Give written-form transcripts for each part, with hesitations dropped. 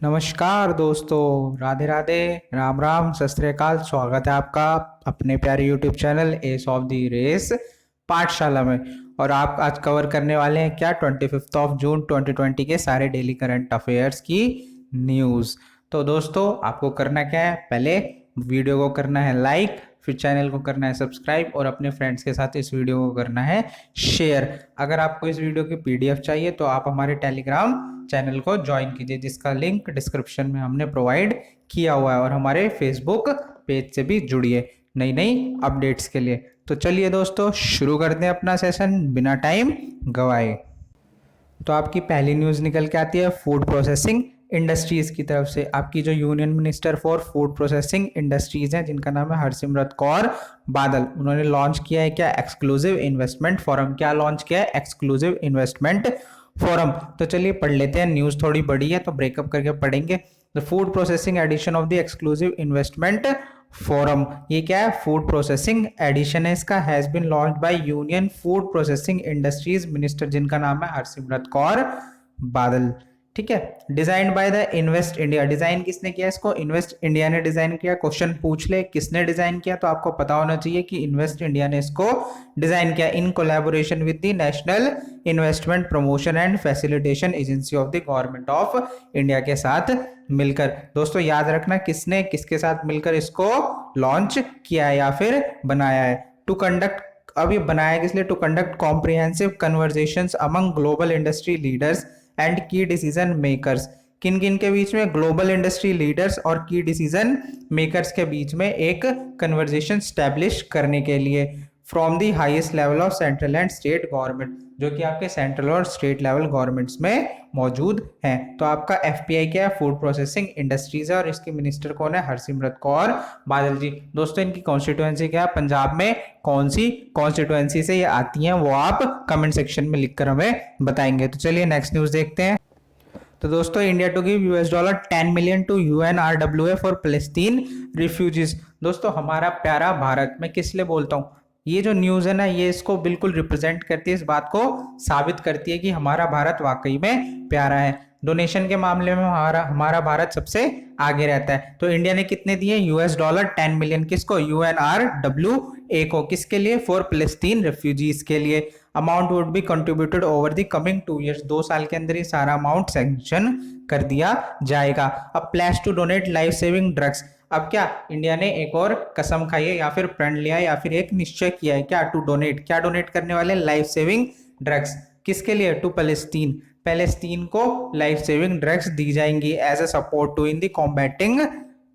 नमस्कार दोस्तों, राधे राधे, राम राम, सत श्री अकाल। स्वागत है आपका अपने प्यारे YouTube channel Ace of the Race Pathshala में। और आप आज कवर करने वाले हैं क्या 25 जून 2020 के सारे डेली करंट अफेयर्स की न्यूज़। तो दोस्तों आपको करना क्या है, पहले वीडियो को करना है लाइक, फिर चैनल को करना है सब्सक्राइब और अपने फ्रेंड्स के साथ इस वीडियो को करना है शेयर। अगर आपको इस वीडियो की PDF चाहिए तो आप हमारे टेलीग्राम चैनल को ज्वाइन कीजिए, जिसका लिंक डिस्क्रिप्शन में हमने प्रोवाइड किया हुआ है, और हमारे फेसबुक पेज से भी जुड़िए नई नई अपडेट्स के लिए। तो चलिए दोस्तों शुरू करते हैं अपना सेशन बिना टाइम गवाए। तो आपकी पहली न्यूज़ निकल के आती है फूड प्रोसेसिंग इंडस्ट्रीज की तरफ से। आपकी जो union minister for food processing industries है, जिनका नाम है हरसिमरत कौर बादल, उन्होंने लॉन्च किया है क्या, एक्सक्लूसिव इन्वेस्टमेंट फोरम। क्या लॉन्च किया है, एक्सक्लूसिव इन्वेस्टमेंट फोरम। तो चलिए पढ़ लेते हैं, न्यूज़ थोड़ी बड़ी है तो ब्रेकअप करके पढ़ेंगे। The food processing edition of the exclusive investment forum, ये क्या है, फूड प्रोसेसिंग एडिशन है इसका, has been launched by union food processing industries minister, जिनका नाम है हरसिमरत कौर बादल। ठीक है, design by the invest India. Design किसने किया इसको, इन्वेस्ट इंडिया ने डिजाइन किया। क्वेश्चन पूछ ले किसने डिजाइन किया, तो आपको पता होना चाहिए कि इन्वेस्ट इंडिया ने इसको डिजाइन किया in collaboration with the national investment promotion and facilitation agency of the government of India के साथ मिलकर। दोस्तों याद रखना किसने किसके साथ मिलकर इसको लॉन्च किया है या फिर बनाया है। टू कंडक्ट, अब ये बनाया किस लिए, to conduct comprehensive conversations among global industry leaders and key decision makers. किन किन के बीच में, ग्लोबल इंडस्ट्री लीडर्स और की डिसीजन मेकर्स के बीच में एक कन्वर्सेशन स्टैब्लिश करने के लिए। From the highest level of central and state government, जो कि आपके सेंट्रल और स्टेट लेवल गवर्नमेंट्स में मौजूद हैं। तो आपका FPI क्या है, फूड प्रोसेसिंग इंडस्ट्रीज है, और इसके मिनिस्टर कौन है, हरसिमरत कौर बादल जी। दोस्तों इनकी कॉन्स्टिट्यूएंसी क्या है, पंजाब में कौन सी कॉन्स्टिट्यूएंसी से ये आती हैं वो आप कमेंट सेक्शन में लिखकर हमें बताएंगे। तो चलिए नेक्स्ट न्यूज देखते हैं। तो दोस्तों India to give $10 million to UNRWA for Palestine refugees. दोस्तों हमारा प्यारा भारत, मैं किस लिए बोलता हूँ, ये जो न्यूज़ है ना, ये इसको बिल्कुल रिप्रेजेंट करती है, इस बात को साबित करती है कि हमारा भारत वाकई में प्यारा है। डोनेशन के मामले में हमारा भारत सबसे आगे रहता है। तो इंडिया ने कितने दिए, $10 मिलियन, किसको, UNRWA को, किसके लिए, फॉर पैलेस्टीन रिफ्यूजीज के लिए। Amount would be contributed over the coming 2 years, 2 साल के अंदर ये सारा अमाउंट सैंक्शन कर दिया जाएगा। अब place to donate life saving drugs. अब क्या इंडिया ने एक और कसम खाई है या फिर प्रण लिया है या फिर एक निश्चय किया है क्या, टू डोनेट, क्या डोनेट करने वाले, लाइफ सेविंग ड्रग्स। किसके लिए, टू पैलेस्टीन, पैलेस्टीन को लाइफ सेविंग ड्रग्स दी जाएंगी as a support to in the combating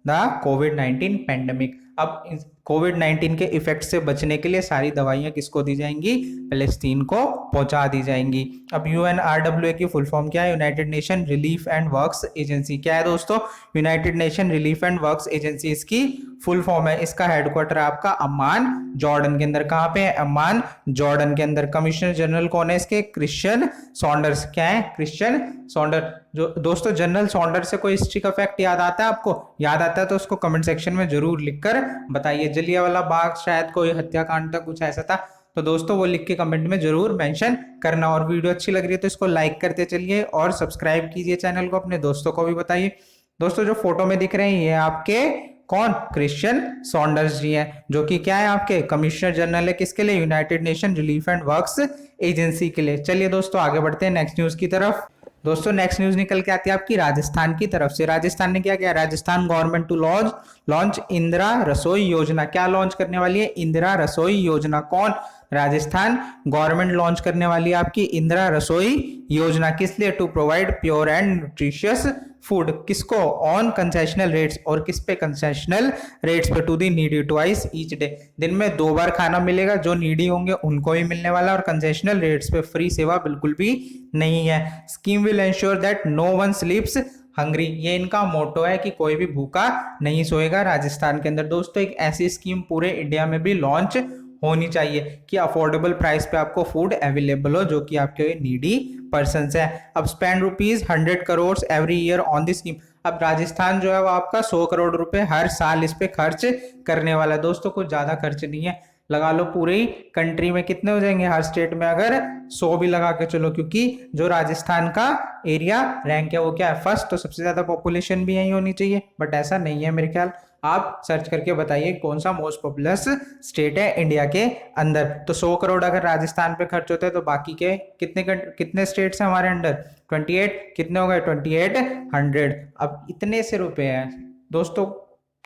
the कोविड-19 पेंडेमिक। अब कोविड-19 के इफेक्ट से बचने के लिए सारी दवाइयां किसको दी जाएंगी, पैलेस्टीन को पहुंचा दी जाएंगी। अब UNRWA की फुल फॉर्म क्या है, United nation relief and works agency. क्या है दोस्तों, United nation relief and works agency इसकी फुल फॉर्म है। इसका हेडक्वार्टर आपका अम्मान जॉर्डन के अंदर, कहाँ पे है, अम्मान जॉर्डन के अंदर। कमिश्नर जनरल कौन है इसके, क्रिश्चियन सॉन्डर्स। क्या है, क्रिश्चियन सॉन्डर। जो दोस्तों जनरल सॉन्डर से कोई हिस्ट्री का फैक्ट याद आता है आपको, याद आता है तो उसको कमेंट सेक्शन में जरूर लिखकर बताइए। जलियांवाला बाग शायद कोई हत्याकांड था, कुछ ऐसा था, तो दोस्तों वो लिख के कमेंट में जरूर मेंशन करना। और वीडियो अच्छी लग रही है तो इसको लाइक करते चलिए और सब्सक्राइब कीजिए चैनल को, अपने दोस्तों को भी बताइए। दोस्तों जो फोटो में दिख रहे हैं ये आपके कौन, क्रिश्चियन सॉन्डर्स जी हैं, जो कि क्या है, आपके कमिश्नर जनरल है, किसके लिए, United nation relief and works agency के लिए। चलिए दोस्तों आगे बढ़ते हैं नेक्स्ट न्यूज की तरफ। दोस्तों नेक्स्ट न्यूज निकल के आती है आपकी राजस्थान की तरफ से। राजस्थान ने क्या किया, Rajasthan government to launch Indira Rasoi Yojana. क्या लॉन्च करने वाली है, इंदिरा रसोई योजना। कौन, राजस्थान गवर्नमेंट लॉन्च करने वाली है आपकी इंदिरा रसोई योजना। किस लिए, to provide pure and nutritious food. किसको, ऑन कंसेशनल रेट्स, और किस पे, कंसेशनल रेट्स पे, to the needy twice each day. दिन में 2 बार खाना मिलेगा, जो नीडी होंगे उनको भी मिलने वाला, और कंसेशनल रेट्स पे, फ्री सेवा बिल्कुल भी नहीं है। Scheme will ensure that no one sleeps hungry, ये इनका मोटो है कि कोई भी भूखा नहीं सोएगा राजस्थान के अंदर। दोस्तों एक ऐसी स्कीम पूरे इंडिया में भी लॉन्च होनी चाहिए कि अफोर्डेबल प्राइस पे आपको फूड अवेलेबल हो, जो कि आपके नीडी पर्सन है। अब spend ₹100 crore every year on this scheme. अब राजस्थान जो है वो आपका 100 करोड़ रुपए हर साल इस पे खर्च करने वाला है। दोस्तों कुछ ज्यादा खर्च नहीं है, लगा लो पूरी कंट्री में कितने हो जाएंगे, हर स्टेट में अगर 100 भी लगा के चलो, क्योंकि जो राजस्थान का एरिया रैंक है वो क्या है, फर्स्ट, तो सबसे ज्यादा पॉपुलेशन भी यही होनी चाहिए, बट ऐसा नहीं है मेरे ख्याल। आप सर्च करके बताइए कौन सा मोस्ट पॉपुलस स्टेट है इंडिया के अंदर। तो 100 करोड़ अगर राजस्थान पे खर्च होते हैं तो बाकी के कितने स्टेट्स हैं हमारे अंडर, 28, कितने हो गए 2800। अब इतने से रुपए हैं दोस्तों,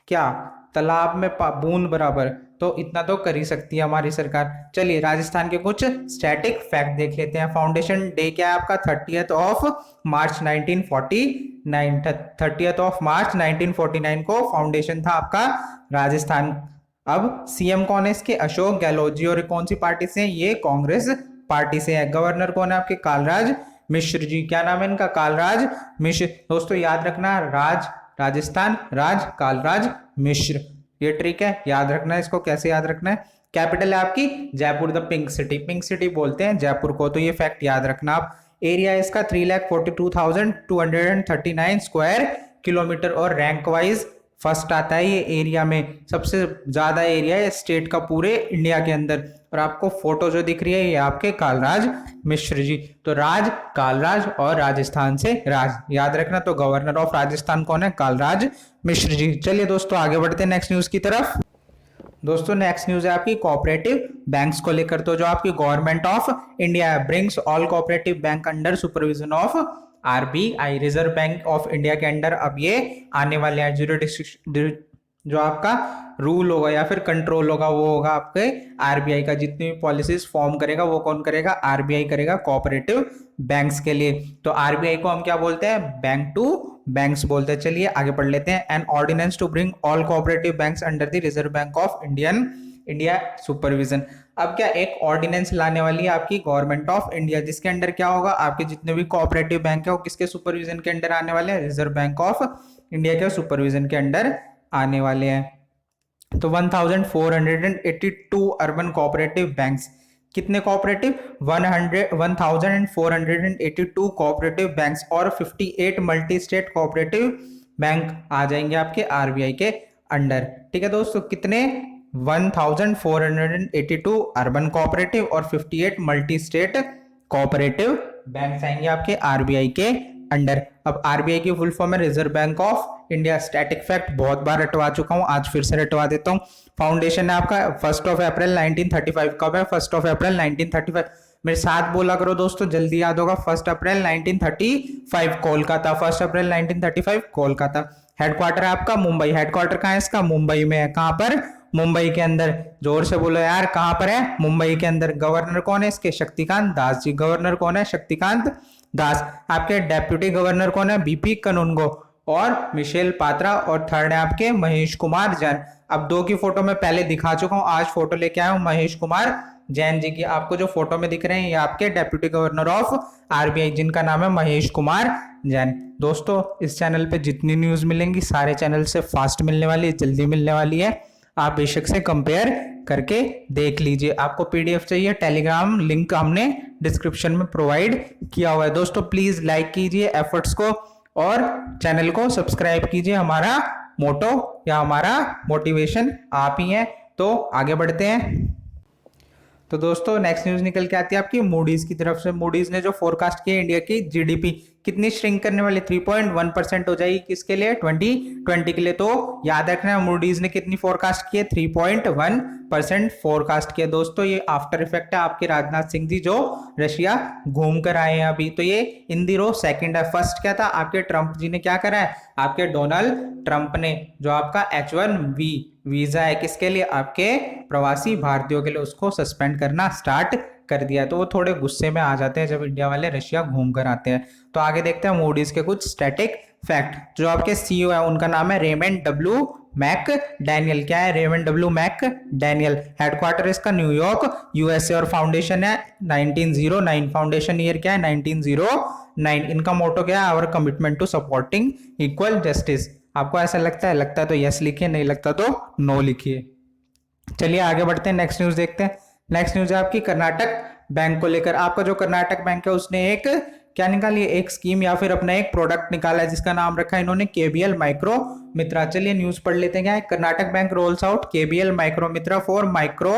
क्या तालाब में बूंद बराबर, तो इतना तो कर ही सकती है हमारी सरकार। चलिए राजस्थान के कुछ स्टैटिक फैक्ट देख लेते हैं। फाउंडेशन डे क्या है आपका, 30 मार्च 1949 को फाउंडेशन था आपका राजस्थान। अब सीएम कौन है इसके, अशोक गहलोत जी, और कौन सी पार्टी से, ये कांग्रेस पार्टी से है। गवर्नर कौन है आपके, कालराज मिश्र जी, क्या नाम है इनका, कालराज मिश्र। दोस्तों याद रखना, राजस्थान राज कालराज मिश्र, ये ट्रिक है, याद रखना है इसको। कैसे याद रखना है, कैपिटल है आपकी जयपुर, द पिंक सिटी बोलते हैं जयपुर को, तो ये फैक्ट याद रखना आप। एरिया इसका 3,42,239 स्क्वायर किलोमीटर, और रैंक वाइज फर्स्ट आता है ये एरिया में, सबसे ज्यादा एरिया है स्टेट का पूरे इंडिया के अंदर। और आपको फोटो जो दिख रही है ये आपके कालराज मिश्र जी, तो राज कालराज और राजस्थान से राज, याद रखना। तो गवर्नर ऑफ राजस्थान कौन है, कालराज मिश्र जी। चलिए दोस्तों आगे बढ़ते हैं नेक्स्ट न्यूज की तरफ। दोस्तों नेक्स्ट न्यूज है आपकी कोऑपरेटिव बैंक्स को लेकर। तो जो आपकी government of India brings all cooperative bank under supervision of RBI, reserve bank of India के अंडर अब ये आने वाले हैं। जो आपका रूल होगा या फिर कंट्रोल होगा वो होगा आपके आरबीआई का, जितनी भी पॉलिसीज फॉर्म करेगा वो कौन करेगा, आरबीआई करेगा कोऑपरेटिव बैंक्स के लिए। तो आरबीआई को हम क्या बोलते हैं, बैंक टू बैंक्स बोलते हैं। चलिए आगे पढ़ लेते हैं। An ordinance to bring all cooperative banks under the reserve bank of India supervision. अब क्या एक ऑर्डिनेंस लाने वाली है आपकी गवर्नमेंट ऑफ इंडिया, जिसके अंडर क्या होगा, आपके जितने भी कोऑपरेटिव बैंक है वो किसके सुपरविजन के अंडर आने वाले हैं, रिजर्व बैंक ऑफ इंडिया के सुपरविजन के अंडर आने वाले हैं। तो 1482 अर्बन कोऑपरेटिव बैंक्स, कितने कोऑपरेटिव, 1482 कोऑपरेटिव बैंक्स और 58 मल्टी स्टेट कोऑपरेटिव बैंक आ जाएंगे आपके आरबीआई के अंडर। ठीक है दोस्तों, कितने, 1482 अर्बन कोऑपरेटिव और 58 मल्टी स्टेट कोऑपरेटिव बैंक्स आएंगे आपके आरबीआई के अंडर। अब आरबीआई की फुल फॉर्म है reserve bank of India. Static fact बहुत बार रटवा चुका हूं, आज फिर से रटवा देता हूं। फाउंडेशन है आपका 1 अप्रैल 1935, कब है, 1 अप्रैल 1935। मेरे साथ बोला करो दोस्तों, जल्दी याद होगा, 1 अप्रैल 1935 कोलकाता, 1 अप्रैल 1935 कोलकाता। हेडक्वार्टर है आपका मुंबई, हेडक्वार्टर कहाँ है इसका, मुंबई में है। कहाँ पर, मुंबई के अंदर, जोर से बोलो यार, कहाँ पर है, मुंबई के अंदर। गवर्नर कौन है इसके, शक्तिकांत दास जी, गवर्नर कौन है, शक्तिकांत दास। आपके डेप्यूटी गवर्नर कौन है, बीपी कनुंगो और मिशेल पात्रा, और थर्ड है आपके महेश कुमार जैन। अब दो की फोटो मैं पहले दिखा चुका हूं, आज फोटो लेके आया हूं महेश कुमार जैन जी की। आपको जो फोटो में दिख रहे हैं ये आपके डेप्यूटी गवर्नर ऑफ आरबीआई, जिनका नाम है महेश कुमार जैन। दोस्तों इस चैनल पे जितनी न्यूज मिलेंगी सारे चैनल से फास्ट मिलने वाली है, जल्दी मिलने वाली है, आप बेशक से कंपेयर करके देख लीजिए। आपको पीडीएफ चाहिए, टेलीग्राम लिंक हमने डिस्क्रिप्शन में प्रोवाइड किया हुआ है। दोस्तों प्लीज लाइक कीजिए एफर्ट्स को और चैनल को सब्सक्राइब कीजिए। हमारा मोटो या हमारा मोटिवेशन आप ही हैं। तो आगे बढ़ते हैं। तो दोस्तों नेक्स्ट न्यूज निकल के आती है आपकी मूडीज की तरफ से। मूडीज ने जो फोरकास्ट किया इंडिया की जीडीपी कितनी श्रिंक करने वाली, 3.1% हो जाएगी, किसके लिए, 2020 के लिए। तो याद रखना मूडीज ने कितनी फोरकास्ट की है, 3.1% फोरकास्ट किया। दोस्तों ये आफ्टर इफेक्ट है आपके राजनाथ सिंह जी जो रशिया घूम कर आए हैं अभी। तो ये इन दी रो सेकंड है। फर्स्ट क्या था, आपके ट्रंप जी ने क्या करा है, आपके डोनाल्ड ट्रंप ने जो आपका H1B वीजा है किसके लिए, आपके प्रवासी भारतीयों के लिए, उसको सस्पेंड करना स्टार्ट कर दिया। तो वो थोड़े गुस्से में आ जाते हैं जब इंडिया वाले रशिया घूम कर आते हैं। तो आगे देखते हैं मूडीज के कुछ स्टैटिक फैक्ट। जो आपके सीईओ है उनका नाम है रेमंड डब्ल्यू मैक डैनियल। क्या है, Raymond W McDaniel. Headquarter इसका न्यूयॉर्क यूएसए और फाउंडेशन है 1909। फाउंडेशन ईयर क्या है, 1909। इनका मोटो क्या है, our commitment to supporting equal justice. आपको ऐसा लगता है तो यस लिखिए, नहीं लगता तो नो लिखिए। चलिए आगे बढ़ते हैं, नेक्स्ट न्यूज देखते हैं। नेक्स्ट न्यूज है आपकी कर्नाटक बैंक को लेकर। आपका जो कर्नाटक बैंक है उसने एक क्या निकाली है, एक स्कीम या फिर अपना एक प्रोडक्ट निकाला है जिसका नाम रखा है इन्होंने केबीएल माइक्रो मित्रा। चलिए न्यूज पढ़ लेते हैं। क्या है, Karnataka bank roles out KBL micro Mitra for micro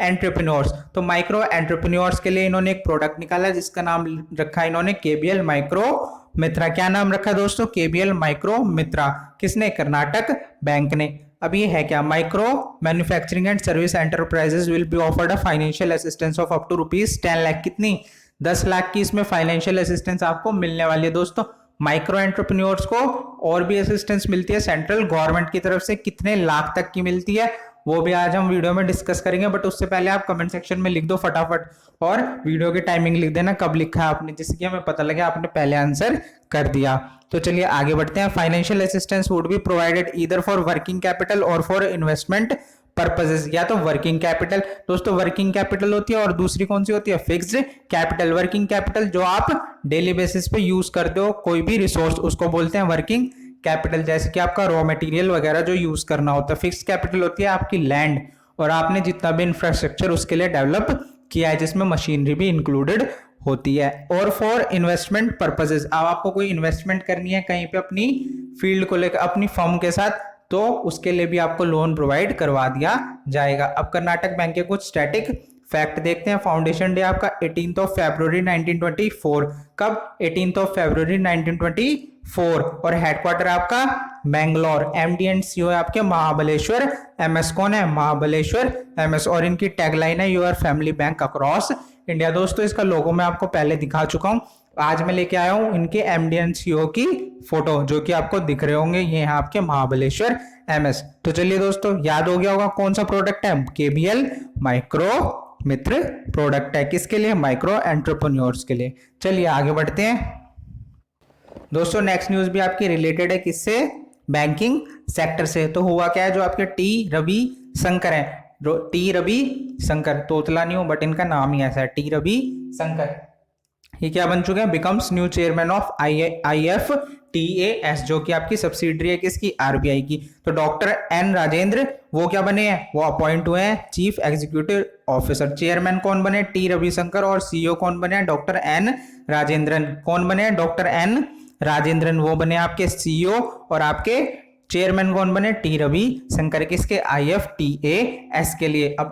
entrepreneurs. तो माइक्रो एंटरप्रेन्योर्स के लिए इन्होंने एक प्रोडक्ट निकाला जिसका नाम रखा इन्होंने केबीएल माइक्रो मित्रा। क्या नाम रखा दोस्तों? KBL micro Mitra. किसने? कर्नाटक बैंक ने। अब ये है क्या? Micro manufacturing and service enterprises will be offered a financial assistance of up to ₹10 lakh. कितनी? 10 लाख की इसमें फाइनेंशियल असिस्टेंस आपको मिलने वाली है दोस्तों। माइक्रो एंटरप्रेन्योर्स को और भी असिस्टेंस मिलती है सेंट्रल गवर्नमेंट की तरफ से। कितने लाख तक की मिलती है वो भी आज हम वीडियो में डिस्कस करेंगे, बट उससे पहले आप कमेंट सेक्शन में लिख दो फटाफट, और वीडियो की टाइमिंग लिख देना कब लिखा है आपने, जिससे कि हमें पता लगे आपने पहले आंसर कर दिया। तो चलिए आगे बढ़ते हैं। Financial assistance would be provided either for working capital और फॉर इन्वेस्टमेंट पर्पसेस। या तो वर्किंग कैपिटल, दोस्तों वर्किंग कैपिटल होती है, और दूसरी कौन सी होती है? Fixed capital. वर्किंग कैपिटल जो आप डेली बेसिस पे यूज करते हो कोई भी रिसोर्स, उसको बोलते हैं वर्किंग कैपिटल। जैसे कि आपका रॉ मटेरियल वगैरह जो यूज करना होता है। फिक्स्ड कैपिटल होती है आपकी लैंड, और आपने जितना भी इंफ्रास्ट्रक्चर उसके लिए डेवलप किया है, जिसमें मशीनरी भी इंक्लूडेड होती है। और फॉर इन्वेस्टमेंट पर्पसेस, अब आपको कोई इन्वेस्टमेंट करनी है कहीं पे अपनी फील्ड को लेकर, अपनी फर्म के साथ, तो उसके लिए भी आपको लोन प्रोवाइड करवा दिया जाएगा। अब कर्नाटक बैंक के कुछ स्टैटिक फैक्ट देखते हैं। फाउंडेशन डे आपका 18 फरवरी 1924। कब? 18 फरवरी 1924। और हेडक्वार्टर आपका मैंगलोर। एमडी एंड सीईओ है आपके महाबलेश्वर एमएस। कौन है? महाबलेश्वर एमएस। और इनकी टैगलाइन है your family bank across India. दोस्तों इसका लोगो मैं आपको पहले दिखा चुका हूं। आज मैं लेके आया हूं इनके एमडी एंड सीईओ की फोटो, जो कि आपको दिख रहे होंगे, ये है आपके महाबलेश्वर एमएस। तो चलिए दोस्तों याद हो गया होगा कौन सा प्रोडक्ट है? केबीएल माइक्रो मित्र प्रोडक्ट है। किसके लिए? माइक्रो एंटरप्रेन्योर्स के लिए। चलिए आगे बढ़ते हैं दोस्तों। नेक्स्ट न्यूज भी आपकी रिलेटेड है किससे? बैंकिंग सेक्टर से। तो हुआ क्या है, जो आपके टी रवि शंकर है, टी रवि शंकर, तोतला नहीं हो बट इनका नाम ही ऐसा है, टी रवि शंकर, ये क्या बन चुके हैं? Becomes new chairman of IFTAS, जो कि आपकी सब्सिडरी है किसकी? आरबीआई की। तो डॉक्टर एन राजेंद्र वो क्या बने हैं? वो अपॉइंट हुए हैं चीफ एग्जीक्यूटिव ऑफिसर। चेयरमैन कौन बने? टी रविशंकर। और सीईओ कौन बने हैं? Doctor N Rajendran. कौन बने हैं? डॉक्टर एन राजेंद्रन, वो बने आपके सीईओ। और आपके चेयरमैन कौन बने? टी रवि शंकर। किसके? IFTAS के लिए। अब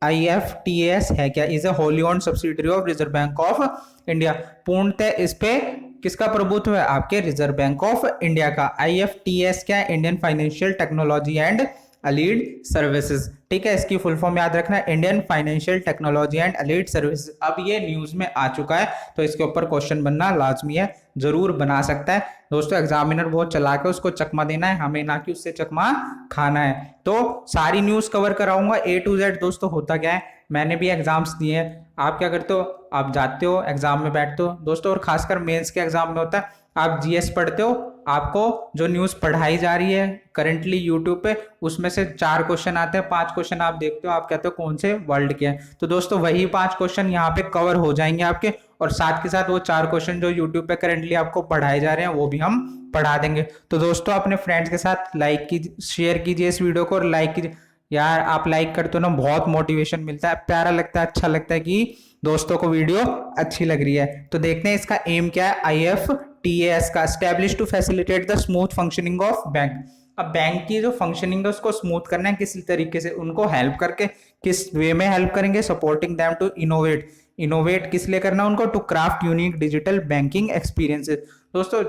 IFTAS है क्या? Is a wholly owned subsidiary of Reserve bank of India. पूर्णतः इस पे किसका प्रभुत्व है? आपके रिजर्व बैंक ऑफ इंडिया का। IFTAS क्या है? Indian financial technology and allied services. ठीक है, इसकी फुल फॉर्म याद रखना, Indian financial technology and allied services. अब ये न्यूज में आ चुका है, तो इसके ऊपर क्वेश्चन बनना लाजमी है, जरूर बना सकता है दोस्तों। एग्जामिनर बहुत चला के उसको चकमा देना है हमें, ना कि उससे चकमा खाना है। तो सारी न्यूज कवर कराऊंगा A to Z। दोस्तों होता क्या है, मैंने भी एग्जाम्स दिए हैं। आप क्या करते हो? आप जाते हो एग्जाम में बैठते हो दोस्तों, और खासकर मेंस के एग्जाम में होता है, आप जीएस पढ़ते हो, आपको जो न्यूज पढ़ाई जा रही है करंटली यूट्यूब पे, उसमें से 4 क्वेश्चन आते हैं, 5 क्वेश्चन आप देखते हो, आप कहते हो कौन से वर्ल्ड के हैं। तो दोस्तों वही 5 क्वेश्चन यहाँ पे कवर हो जाएंगे आपके, और साथ के साथ वो 4 क्वेश्चन जो यूट्यूब पे करंटली आपको पढ़ाए जा रहे हैं वो भी हम पढ़ा देंगे। तो दोस्तों अपने फ्रेंड्स के साथ लाइक कीजिए, शेयर कीजिए इस वीडियो को, और लाइक कीजिए यार। आप लाइक करते हो ना, बहुत मोटिवेशन मिलता है, प्यारा लगता है, अच्छा लगता है कि दोस्तों को वीडियो अच्छी लग रही है। तो देखते हैं इसका एम क्या है। IFTAS का establish to facilitate the smooth functioning of bank. अब बैंक की जो फंक्शनिंग है उसको स्मूथ करना है किस तरीके से, उनको हेल्प करके, किस वे में हेल्प करेंगे? Supporting them to innovate. Innovate किस लिए करना उनको? To craft unique digital banking experiences. दोस्तों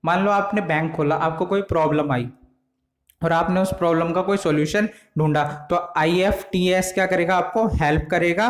मान लो आपने बैंक खोला, आपको कोई प्रॉब्लम आई और आपने उस प्रॉब्लम का कोई सॉल्यूशन ढूंढा, तो IFTAS क्या करेगा? आपको हेल्प करेगा।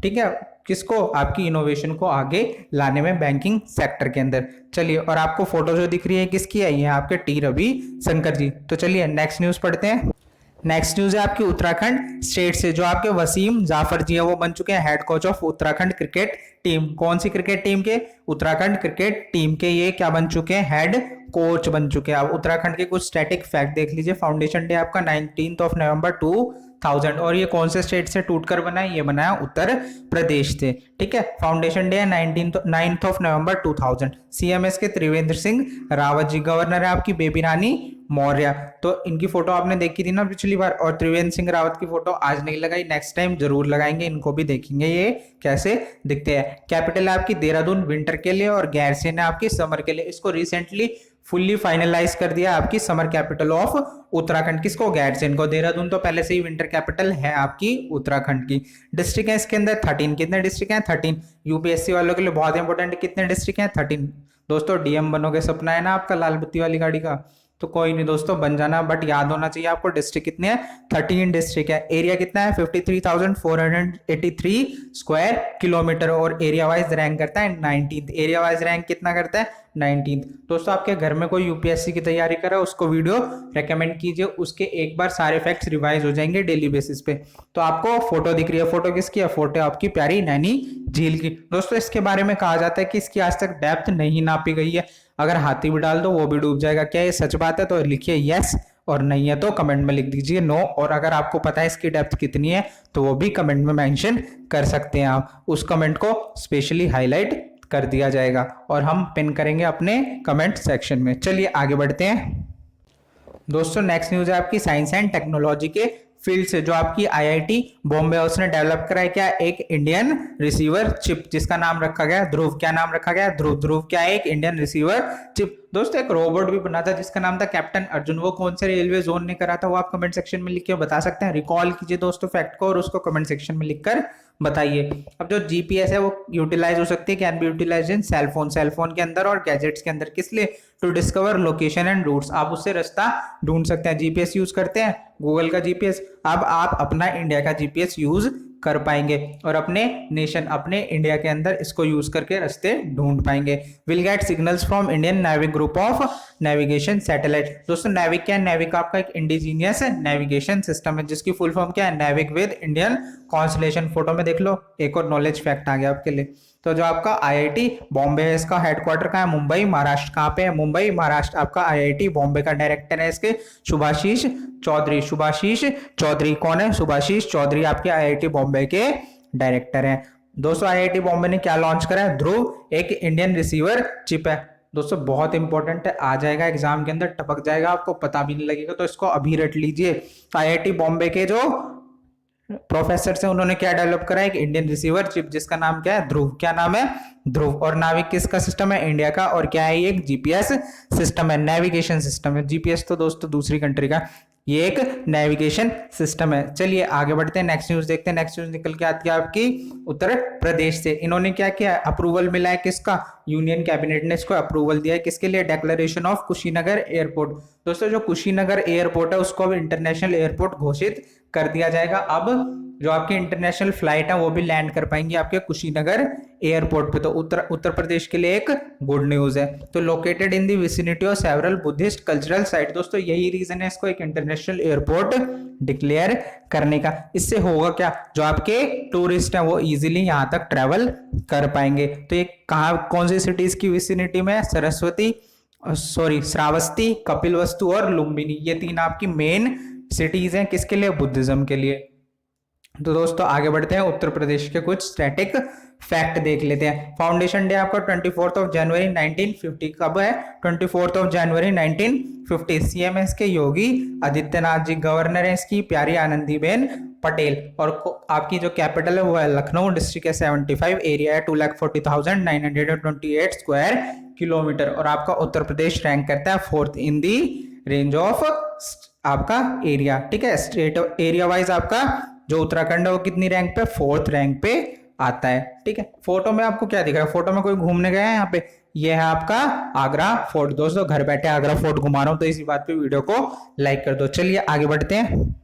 ठीक है, किसको? आपकी इनोवेशन को आगे लाने में बैंकिंग सेक्टर के अंदर। चलिए, और आपको फोटो जो दिख रही है किसकी है? ये आपके टी रवि शंकर जी। तो चलिए नेक्स्ट न्यूज पढ़ते हैं। नेक्स्ट न्यूज है आपकी उत्तराखंड स्टेट से, जो आपके वसीम जाफर जी है वो बन चुके हैं head coach of Uttarakhand cricket team. कौन सी क्रिकेट टीम के? उत्तराखंड क्रिकेट टीम के ये क्या बन चुके हैं? हेड कोच बन चुके हैं। अब उत्तराखंड के कुछ स्टैटिक फैक्ट देख लीजिए। फाउंडेशन डे आपका 19 नवंबर 2000, और ये कौन से स्टेट से टूटकर बना है? ये बना है उत्तर प्रदेश से। ठीक है, फाउंडेशन डे है 9 नवंबर 2000। CMS के त्रिवेंद्र सिंह रावत जी। गवर्नर है आपकी बेबी रानी मौर्य। तो इनकी फोटो आपने देखी थी ना पिछली बार, और त्रिवेंद्र सिंह रावत की फोटो आज नहीं लगाई, नेक्स्ट टाइम जरूर लगाएंगे, इनको भी देखेंगे ये कैसे दिखते हैं। कैपिटल है आपकी देहरादून विंटर के लिए, और गैरसैंण है आपकी समर के लिए। इसको रिसेंटली फुल्ली फाइनलाइज कर दिया आपकी समर कैपिटल ऑफ उत्तराखंड। किसको? गैरसैंण को। देहरादून तो पहले से ही विंटर कैपिटल है आपकी उत्तराखंड की। डिस्ट्रिक्ट है इसके अंदर 13। कितने डिस्ट्रिक्ट हैं? 13। यूपीएससी वालों के लिए बहुत इंपॉर्टेंट, कितने डिस्ट्रिक्ट हैं? 13। दोस्तों डीएम बनोगे सपना है ना आपका लाल बत्ती वाली गाड़ी का, तो कोई नहीं दोस्तों बन जाना, बट याद होना चाहिए आपको डिस्ट्रिक्ट कितने हैं? 13 डिस्ट्रिक्ट है। एरिया कितना है? 53,483 स्क्वायर किलोमीटर, और एरिया वाइज रैंक करता है 19th। एरिया वाइज रैंक कितना करता है? 19th। दोस्तों आपके घर में कोई यूपीएससी की तैयारी कर रहा है, उसको वीडियो रेकमेंड कीजिए, उसके एक बार सारे फैक्ट्स रिवाइज हो जाएंगे डेली बेसिस पे। तो आपको फोटो दिख रही है, फोटो किसकी है? फोटो आपकी प्यारी नैनी झील की। दोस्तों इसके बारे में कहा जाता है कि इसकी आज तक डेप्थ नहीं नापी गई है, अगर हाथी भी डाल दो वो भी डूब जाएगा। क्या ये सच बात है? तो लिखिए यस, और नहीं है तो कमेंट में लिख दीजिए नो। और अगर आपको पता है इसकी डेप्थ कितनी है तो वो भी कमेंट में मेंशन कर सकते हैं आप, उस कमेंट को स्पेशली हाईलाइट कर दिया जाएगा और हम पिन करेंगे अपने कमेंट सेक्शन में। चलिए आगे बढ़ते हैं दोस्तों। नेक्स्ट न्यूज है आपकी साइंस एंड टेक्नोलॉजी के फील्ड से, जो आपकी आईआईटी बॉम्बे हाउस ने डेवलप करा है। क्या? एक इंडियन रिसीवर चिप, जिसका नाम रखा गया ध्रुव। क्या नाम रखा गया? ध्रुव। ध्रुव क्या है? एक इंडियन रिसीवर चिप। दोस्तों एक रोबोट भी बना था जिसका नाम था कैप्टन अर्जुन, वो कौन से रेलवे जोन ने करा था वो आप कमेंट सेक्शन में लिख के बता सकते हैं। रिकॉल कीजिए दोस्तों फैक्ट को और उसको कमेंट सेक्शन में लिखकर बताइए। अब जो जीपीएस है वो यूटिलाइज हो सकती है, can be utilize in cellphone, cellphone के अंदर और गैजेट्स के अंदर। किस लिए? To discover location and routes, आप उससे रास्ता ढूंढ सकते हैं। जीपीएस यूज करते हैं, गूगल का जीपीएस, अब आप अपना इंडिया का जीपीएस यूज कर पाएंगे और अपने नेशन, अपने इंडिया के अंदर इसको यूज करके रास्ते ढूंढ पाएंगे। Will get signals from Indian NavIC group of navigation satellite. दोस्तों नेविक क्या है? नेविक आपका एक इंडिजीनियस नेविगेशन सिस्टम है जिसकी फुल फॉर्म क्या है? NavIC with Indian constellation. Photo में देख लो, एक और नॉलेज फैक्ट आ गया आपके लिए। तो जो आपका आईआईटी बॉम्बे है, इसका हेडक्वार्टर कहाँ है? मुंबई महाराष्ट्र। कहाँ पे है? मुंबई महाराष्ट्र। आपका आईआईटी बॉम्बे का डायरेक्टर है इसके शुभाशीष चौधरी। शुभाशीष चौधरी कौन है? शुभाशीष चौधरी आपके आईआईटी बॉम्बे के डायरेक्टर हैं। दोस्तों आईआईटी बॉम्बे ने क्या लॉन्च करा है? ध्रुव, एक इंडियन रिसीवर चिप है। दोस्तों बहुत इंपॉर्टेंट है, आ जाएगा एग्जाम के अंदर, टपक जाएगा, आपको पता भी नहीं लगेगा, तो इसको अभी रट लीजिए। आईआईटी बॉम्बे के जो प्रोफेसर से उन्होंने क्या डेवलप करा है? एक इंडियन रिसीवर चिप जिसका नाम क्या है? ध्रुव। क्या नाम है? ध्रुव। और नाविक किसका सिस्टम है? इंडिया का। और क्या है? ये एक जीपीएस सिस्टम है, नेविगेशन सिस्टम है। जीपीएस तो दोस्तों दूसरी कंट्री का, ये एक नेविगेशन सिस्टम है। चलिए आगे बढ़ते हैं, नेक्स्ट न्यूज देखते हैं। नेक्स्ट न्यूज निकल के आती है आपकी उत्तर प्रदेश से। इन्होंने क्या किया? अप्रूवल मिला है किसका? यूनियन कैबिनेट ने इसको अप्रूवल दिया है। किसके लिए? Declaration of Kushinagar airport. दोस्तों जो कुशीनगर एयरपोर्ट है उसको अब इंटरनेशनल एयरपोर्ट घोषित कर दिया जाएगा। अब जो आपकी इंटरनेशनल फ्लाइट है वो भी लैंड कर पाएंगी आपके कुशीनगर एयरपोर्ट पे। तो उत्तर प्रदेश के लिए एक गुड न्यूज है। तो located in the vicinity of several Buddhist cultural site. दोस्तों यही रीजन है इसको एक इंटरनेशनल एयरपोर्ट डिक्लेयर करने का। इससे होगा क्या? जो आपके टूरिस्ट हैं वो इजीली यहाँ तक ट्रेवल कर पाएंगे। तो ये कहाँ, कौन सी सिटीज की विसिनिटी में? श्रावस्ती, कपिलवस्तु और लुम्बिनी, ये तीन आपकी मेन सिटीज हैं। किसके लिए? बुद्धिज्म के लिए। तो दोस्तों आगे बढ़ते हैं, उत्तर प्रदेश के कुछ स्टैटिक फैक्ट देख लेते हैं। फाउंडेशन डे आपका 24 जनवरी 1950 कब है? 24 जनवरी 1950। सीएम है इसके योगी आदित्यनाथ जी, गवर्नर है इसकी प्यारी आनंदीबेन पटेल, और आपकी जो कैपिटल है वो है लखनऊ। डिस्ट्रिक्ट है 75, एरिया है 2,40,928 स्क्वायर किलोमीटर, और आपका उत्तर प्रदेश रैंक करता है 4th in the range of आपका एरिया। ठीक है, स्टेट एरिया वाइज आपका जो उत्तराखंड है वो कितनी रैंक पे? 4th रैंक पे आता है। ठीक है, फोटो में आपको क्या दिख रहा है? फोटो में कोई घूमने गया है यहाँ पे? ये है आपका आगरा फोर्ट। दोस्तों घर बैठे आगरा फोर्ट घुमा रहा हूं, तो इसी बात पे वीडियो को लाइक कर दो। चलिए आगे बढ़ते हैं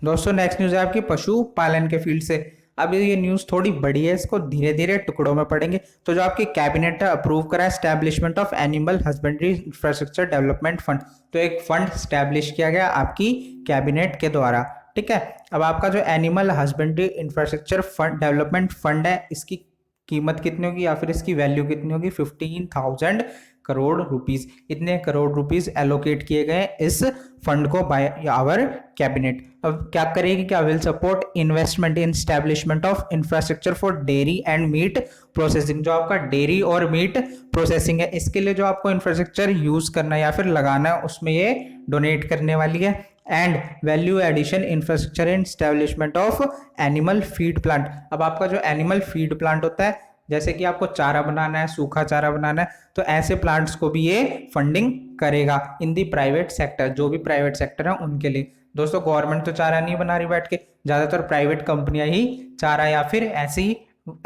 दोस्तों। नेक्स्ट न्यूज है आपकी पशु पालन के फील्ड से। अब ये न्यूज थोड़ी बड़ी है, इसको धीरे धीरे टुकड़ों में पढ़ेंगे। तो जो आपकी कैबिनेट है अप्रूव करा establishment of animal husbandry infrastructure development fund. तो एक फंड स्टैब्लिश किया गया आपकी कैबिनेट के द्वारा। ठीक है, अब आपका जो animal husbandry infrastructure fund development fund है, इसकी कीमत कितनी होगी या फिर इसकी वैल्यू कितनी होगी? 15,000 करोड़ रुपीस। इतने करोड़ रुपीस एलोकेट किए गए इस फंड को बाय आवर कैबिनेट। अब क्या करेगी? क्या will support investment in establishment of infrastructure for dairy and meat processing. जो आपका डेयरी और मीट प्रोसेसिंग है, इसके लिए जो आपको इंफ्रास्ट्रक्चर यूज करना है या फिर लगाना है, उसमें ये डोनेट करने वाली है। And value addition infrastructure in establishment of animal feed plant. अब आपका जो एनिमल फीड प्लांट होता है जैसे कि आपको चारा बनाना है, सूखा चारा बनाना है, तो ऐसे प्लांट्स को भी ये फंडिंग करेगा इन दी प्राइवेट सेक्टर, जो भी प्राइवेट सेक्टर है उनके लिए। दोस्तों गवर्नमेंट तो चारा नहीं बना रही बैठ के, ज्यादातर प्राइवेट कंपनियां ही चारा या फिर ऐसी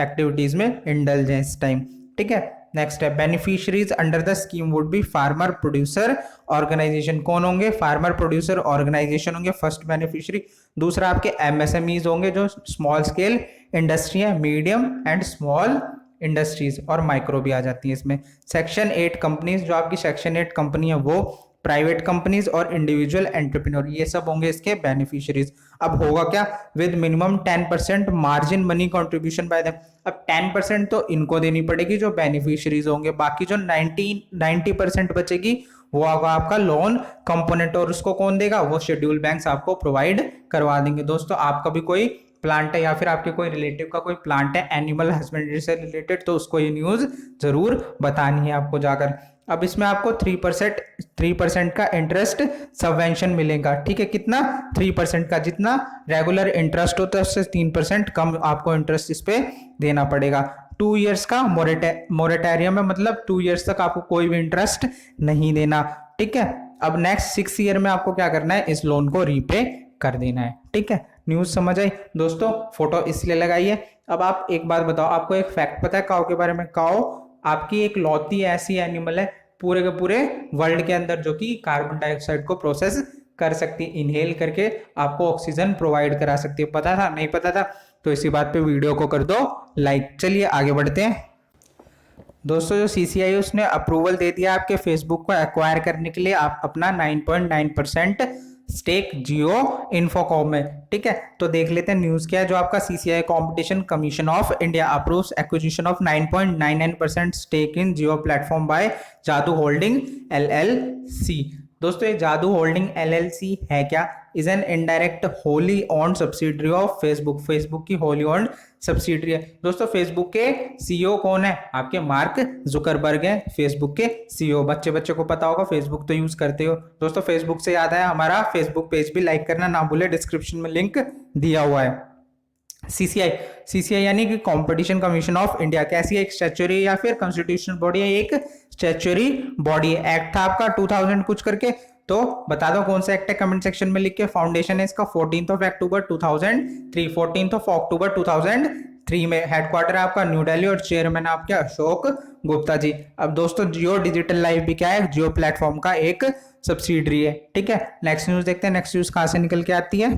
एक्टिविटीज में इंडल्ज हैं इस टाइम। ठीक है, नेक्स्ट है beneficiaries under the scheme would be farmer producer organization. कौन होंगे? फार्मर प्रोड्यूसर ऑर्गेनाइजेशन होंगे फर्स्ट बेनिफिशियरी। दूसरा आपके एमएसएमईज होंगे, जो स्मॉल स्केल इंडस्ट्री है, मीडियम एंड स्मॉल इंडस्ट्रीज और माइक्रो भी आ जाती है इसमें। सेक्शन 8 कंपनीज, जो आपकी सेक्शन 8 कंपनी है वो प्राइवेट कंपनीज और इंडिविजुअल एंटरप्रेन्योर, ये सब होंगे इसके बेनिफिशियरीज। अब होगा क्या? With minimum 10% margin money contribution by them. अब 10% तो इनको देनी पड़ेगी जो बेनिफिशियरीज होंगे, बाकी जो 90% बचेगी वो होगा आपका लोन कंपोनेंट, और उसको कौन देगा? वो शेड्यूल बैंक्स आपको प्रोवाइड करवा देंगे। दोस्तों आपका भी कोई प्लांट है या फिर आपके कोई रिलेटिव का कोई प्लांट है एनिमल हस्बेंड्री से रिलेटेड, तो उसको ये न्यूज जरूर बतानी है आपको जाकर। अब इसमें आपको 3% का इंटरेस्ट सबवेंशन मिलेगा। ठीक है, कितना? 3% का, जितना रेगुलर इंटरेस्ट होता है उससे 3% कम आपको इंटरेस्ट इस पे देना पड़ेगा। 2 ईयर्स का मोरेटोरियम है, मतलब 2 ईयर्स तक आपको कोई भी इंटरेस्ट नहीं देना। ठीक है, अब नेक्स्ट 6 ईयर में आपको क्या करना है? इस लोन को रीपे कर देना है। ठीक है, न्यूज समझ आई दोस्तों? फोटो इसलिए लगाई है। अब आप एक बात बताओ, आपको एक फैक्ट पता है काऊ के बारे में? काऊ आपकी एक लौती ऐसी एनिमल है पूरे के पूरे वर्ल्ड के अंदर जो कि कार्बन डाइऑक्साइड को प्रोसेस कर सकती है, इनहेल करके आपको ऑक्सीजन प्रोवाइड करा सकती है। पता था? नहीं पता था? तो इसी बात पे वीडियो को कर दो लाइक। चलिए आगे बढ़ते हैं दोस्तों। जो सीसीआई उसने अप्रूवल दे दिया आपके फेसबुक को एक्वायर करने के लिए, आप अपना 9.9% स्टेक जियो इन्फोकॉम में। ठीक है, तो देख लेते हैं न्यूज क्या है। जो आपका CCI competition commission of India approves acquisition of 9.99% stake in Jio platform by Jaadhu holding LLC. दोस्तों ये जादू होल्डिंग एलएलसी है क्या? Is an indirect wholly owned subsidiary of Facebook. Facebook की होली ओन्ड सब्सिडरी है। दोस्तों फेसबुक के सीईओ कौन है? आपके मार्क जुकरबर्ग है फेसबुक के सीईओ। बच्चे को पता होगा, फेसबुक तो यूज करते हो। दोस्तों फेसबुक से याद आया, हमारा फेसबुक पेज भी लाइक करना ना भूले, डिस्क्रिप्शन में लिंक दिया हुआ है। सीसीआई यानी कि कंपटीशन कमीशन ऑफ इंडिया कैसी है? एक स्टैट्यूटरी या फिर कॉन्स्टिट्यूशनल बॉडी है? एक स्टैट्यूटरी बॉडी है। एक्ट था आपका 2000 कुछ करके, तो बता दो कौन सा एक्ट है कमेंट सेक्शन में लिख के। फाउंडेशन है इसका 14 अक्टूबर 2003, 14 अक्टूबर 2003 में। हेडक्वार्टर है आपका न्यू दिल्ली और चेयरमैन आपके अशोक गुप्ता जी। अब दोस्तों जियो डिजिटल लाइफ भी क्या है? जियो प्लेटफॉर्म का एक सब्सिडरी है। ठीक है, नेक्स्ट न्यूज देखते हैं। नेक्स्ट न्यूज कहां से निकल के आती है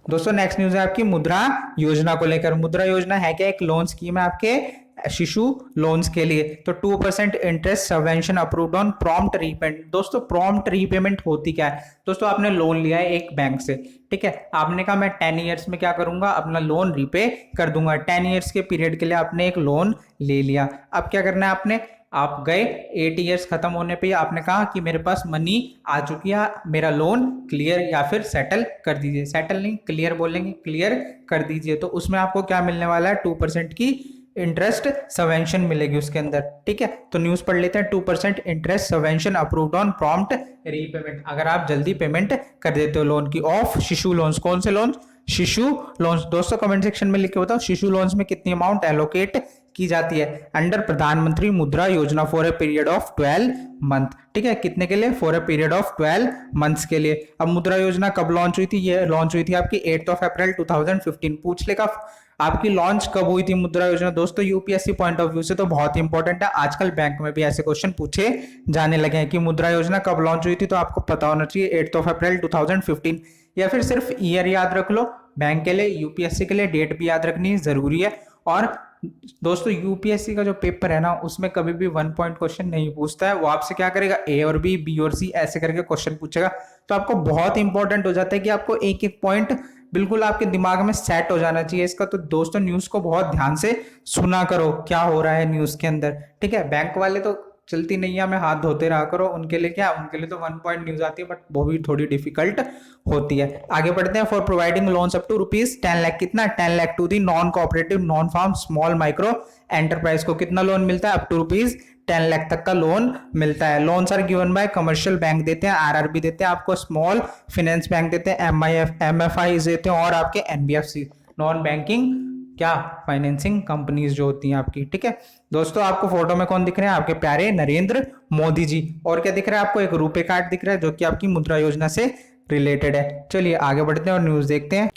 दोस्तों? नेक्स्ट न्यूज है आपकी मुद्रा योजना को लेकर। मुद्रा योजना है क्या? एक लोन स्कीम है आपके शिशु लोन्स के लिए। तो 2% interest subvention approved on prompt repayment. दोस्तों प्रॉम्प्ट रीपेमेंट होती क्या है? दोस्तों आपने लोन लिया है एक बैंक से, ठीक है, आपने कहा मैं 10 ईयर्स में क्या करूंगा? अपना लोन रीपे कर दूंगा। 10 ईयर्स के पीरियड के लिए आपने एक लोन ले लिया। अब क्या करना है आपने? आप गए 8 ईयर्स खत्म होने पे आपने कहा कि मेरे पास मनी आ चुकी है, मेरा लोन क्लियर या फिर सेटल कर दीजिए। सेटल नहीं, क्लियर बोलेंगे, क्लियर कर दीजिए। तो उसमें आपको क्या मिलने वाला है? 2% की इंटरेस्ट सबवेंशन मिलेगी उसके अंदर। ठीक है, तो न्यूज पढ़ लेते हैं। 2% interest subvention approved on prompt repayment, अगर आप जल्दी पेमेंट कर देते हो लोन की, ऑफ शिशु लोन्स। कौन से लोन? शिशु लोन्स। दोस्तों कमेंट सेक्शन में लिख के बताओ शिशु लोन्स में कितनी अमाउंट एलोकेट की जाती है अंडर प्रधानमंत्री मुद्रा योजना for a period of 12 month. ठीक है, कितने के लिए? For a period of 12 months के लिए। अब मुद्रा योजना कब लॉन्च हुई थी? ये लॉन्च हुई थी आपकी 8 अप्रैल 2015। पूछ लेगा आपकी लॉन्च कब हुई थी मुद्रा योजना? दोस्तों यूपीएससी पॉइंट ऑफ व्यू से तो बहुत इंपॉर्टेंट है, आजकल बैंक में भी ऐसे क्वेश्चन पूछे जाने लगे हैं कि मुद्रा योजना कब लॉन्च हुई थी, तो आपको पता होना चाहिए 8 अप्रैल 2015। या फिर सिर्फ ईयर याद रख लो, बैंक के लिए, यूपीएससी के लिए डेट भी याद रखनी जरूरी है। और दोस्तों यूपीएससी का जो पेपर है ना, उसमें कभी भी 1 पॉइंट क्वेश्चन नहीं पूछता है, वो आपसे क्या करेगा? ए और बी, बी और सी ऐसे करके क्वेश्चन पूछेगा। तो आपको बहुत इंपॉर्टेंट हो जाता है कि आपको एक एक पॉइंट बिल्कुल आपके दिमाग में सेट हो जाना चाहिए इसका। तो दोस्तों न्यूज को बहुत ध्यान से सुना करो, क्या हो रहा है न्यूज के अंदर। ठीक है, बैंक वाले तो चलती नहीं है, में हाथ धोते रहा करो, उनके लिए क्या, उनके लिए तो 1 पॉइंट न्यूज आती है, बट वो भी थोड़ी डिफिकल्ट होती है। आगे बढ़ते हैं। For providing loans up to ₹10 lakh, कितना? 10 lakh to the non cooperative non farm small micro enterprise को कितना लोन मिलता है? अप टू ₹10 लाख तक का लोन मिलता है। Loans are given by commercial bank देते हैं, आरआरबी देते हैं आपको, स्मॉल फाइनेंस बैंक देते हैं, एमएफआई देते हैं, और आपके एनबीएफसी नॉन बैंकिंग क्या, फाइनेंसिंग कंपनीज जो होती हैं आपकी, ठीक है। दोस्तों आपको फोटो में कौन दिख रहे हैं, आपके प्यारे नरेंद्र मोदी जी। और क्या दिख रहा है आपको, एक रुपए कार्ड दिख रहा है जो कि आपकी मुद्रा योजना से रिलेटेड है। चलिए आगे बढ़ते हैं और न्यूज देखते हैं।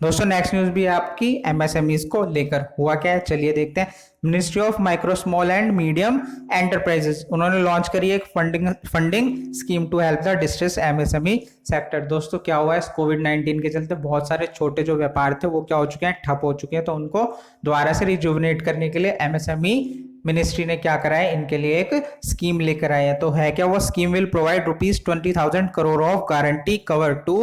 दोस्तों नेक्स्ट न्यूज भी है आपकी एमएसएमईज को लेकर। हुआ क्या है, चलिए देखते हैं। Ministry of micro small and medium enterprises, उन्होंने लॉन्च करी एक funding scheme to help the distress MSME sector. दोस्तों क्या हुआ है, कोविड-19 के चलते बहुत सारे छोटे जो व्यापार थे वो क्या हो चुके हैं, ठप हो चुके हैं। तो उनको दोबारा से रिजुवनेट करने के लिए एमएसएमई मिनिस्ट्री ने क्या करा है, इनके लिए एक स्कीम लेकर आए हैं। तो है क्या वो scheme, will provide ₹20,000 crore of guarantee cover to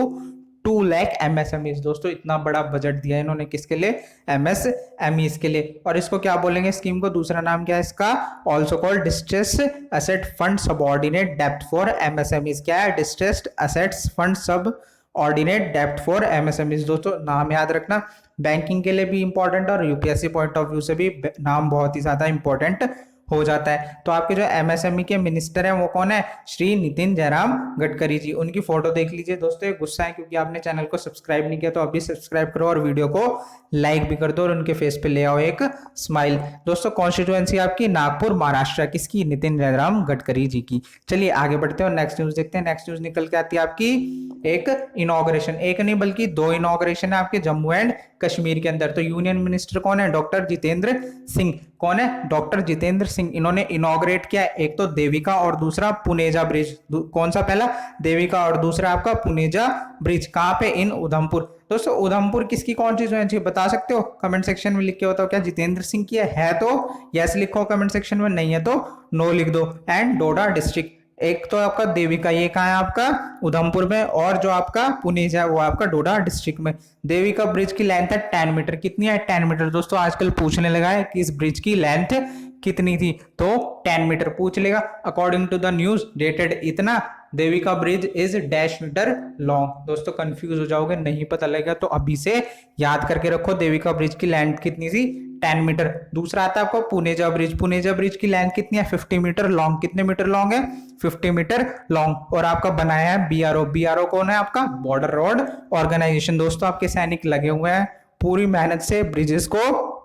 2 lakh MSMEs. दोस्तों इतना बड़ा बजट दिया है इन्होंने किसके लिए, एमएसएमईज के लिए। और इसको क्या बोलेंगे स्कीम को, दूसरा नाम क्या है इसका, also called distress asset fund subordinate डेप्ट फॉर एमएसएमईज। क्या है, distressed assets fund subordinate डेप्ट फॉर एमएसएमईज। दोस्तों नाम याद रखना, बैंकिंग के लिए भी इंपॉर्टेंट और यूपीएससी पॉइंट ऑफ व्यू से भी नाम बहुत ही ज्यादा इंपॉर्टेंट हो जाता है। तो आपके जो एमएसएमई के मिनिस्टर हैं वो कौन है, श्री नितिन जयराम गडकरी जी। उनकी फोटो देख लीजिए। दोस्तों ये गुस्सा है क्योंकि आपने चैनल को सब्सक्राइब नहीं किया, तो अभी सब्सक्राइब करो और वीडियो को लाइक भी कर दो और उनके फेस पे ले आओ एक स्माइल। दोस्तों कॉन्स्टिट्यूएंसी आपकी नागपुर महाराष्ट्र, किसकी, नितिन जयराम गडकरी जी की। चलिए आगे बढ़ते हैं और नेक्स्ट न्यूज देखते हैं। नेक्स्ट न्यूज निकल के आती है आपकी एक इनॉग्रेशन, एक नहीं बल्कि 2 इनॉग्रेशन है आपके जम्मू एंड कश्मीर के अंदर। तो यूनियन मिनिस्टर कौन है, डॉक्टर जितेंद्र सिंह। कौन है, डॉक्टर जितेंद्र सिंह। इन्होंने इनॉग्रेट किया एक तो देविका और दूसरा पुनेजा ब्रिज। कौन सा, पहला देविका और दूसरा आपका पुनेजा ब्रिज। कहाँ पे, इन उधमपुर। दोस्तों उधमपुर किसकी कॉन्स्टिट्यूएंसी बता सकते हो, कमेंट सेक्शन में लिख के बताओ। क्या जितेंद्र सिंह की है तो यस लिखो कमेंट सेक्शन में, नहीं है तो नो लिख दो। एंड डोडा डिस्ट्रिक्ट, एक तो आपका देविका, ये कहाँ है आपका उधमपुर में, और जो आपका पुनेजा वो आपका डोडा डिस्ट्रिक्ट में। देविका ब्रिज की लेंथ है 10 मीटर। कितनी है, 10 मीटर। दोस्तों आजकल पूछने लगा है कि इस ब्रिज की लेंथ कितनी थी, तो 10 मीटर पूछ लेगा। According to the news dated इतना, Devika bridge is dash metre long. दोस्तों कंफ्यूज हो जाओगे, नहीं पता लगेगा तो अभी से याद करके रखो, देविका ब्रिज की लेंथ कितनी थी, 10 मीटर। दूसरा आता है आपको पुनेजा ब्रिज। पुनेजा ब्रिज की लेंथ कितनी है, 50 मीटर लॉन्ग। कितने मीटर लॉन्ग है, 50 मीटर लॉन्ग। और आपका बनाया है बीआरओ। बीआरओ कौन है आपका, बॉर्डर रोड ऑर्गेनाइजेशन। दोस्तों आपके सैनिक लगे हुए हैं पूरी मेहनत से ब्रिजेस को